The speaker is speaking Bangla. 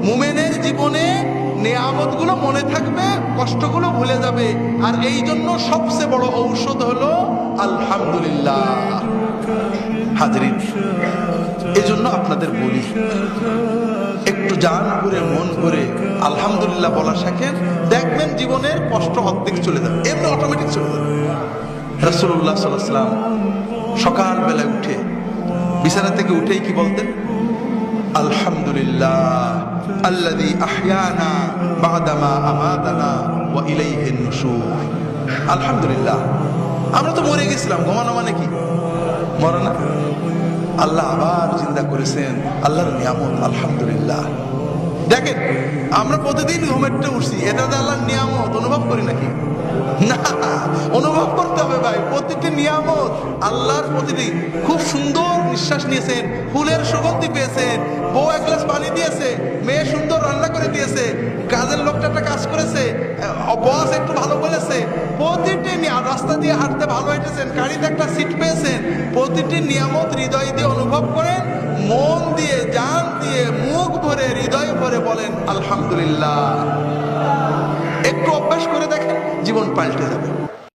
মুমিনের জীবনে নিয়ামতগুলো মনে থাকবে, কষ্টগুলো ভুলে যাবে। আর এই জন্য সবচেয়ে বড় ঔষধ হলো আলহামদুলিল্লাহ। হাজরিন, এই জন্য আপনাদের বলি, একটু জান করে মন করে আলহামদুলিল্লাহ বলা শেখেন, দেখবেন জীবনের কষ্ট অর্ধেক চলে যাবে, এমনি অটোমেটিক চলে যাবে। রাসূলুল্লাহ সাল্লাল্লাহু আলাইহি ওয়াসাল্লাম সকালবেলা উঠে বিছানা থেকে উঠেই কি বলতেন? আলহামদুলিল্লাহ আল্লাযী আহয়ানা বা'দামা আমাতানা ওয়া ইলাইহিন নুশুর। আলহামদুলিল্লাহ, আমরা তো মরে গেছিলাম, ঘুমানো মানে কি? মরা না? আল্লাহ আবার জিন্দা করেছেন, আল্লাহর নিয়ামত, আলহামদুলিল্লাহ। দেখেন, আমরা প্রতিদিন ঘুমেরটা উঠছি, এটা তো আল্লাহর নিয়ামত, অনুভব করি নাকি? না, অনুভব করতে হবে ভাই। প্রতিটি নিয়ামত আল্লাহর, প্রতিটি। খুব সুন্দর নিঃশ্বাস নিয়েছেন, ফুলের সুগন্ধি পেয়েছেন, বউ এক গ্লাস পানি দিয়েছে, মেয়ে সুন্দর রান্না করে দিয়েছে, কাজের লোকটা একটা কাজ করেছে, বস একটু ভালো বলেছে, প্রতিটি রাস্তা দিয়ে হাঁটতে ভালো হেঁটেছেন, গাড়িতে একটা সিট পেয়েছেন। প্রতিটি নিয়ামত হৃদয় দিয়ে অনুভব করেন, মন দিয়ে, জান দিয়ে, মুখ ভরে, হৃদয় ভরে বলেন আলহামদুলিল্লাহ। একটু অভ্যাস করে দেখেন, জীবন পাল্টে যাবে।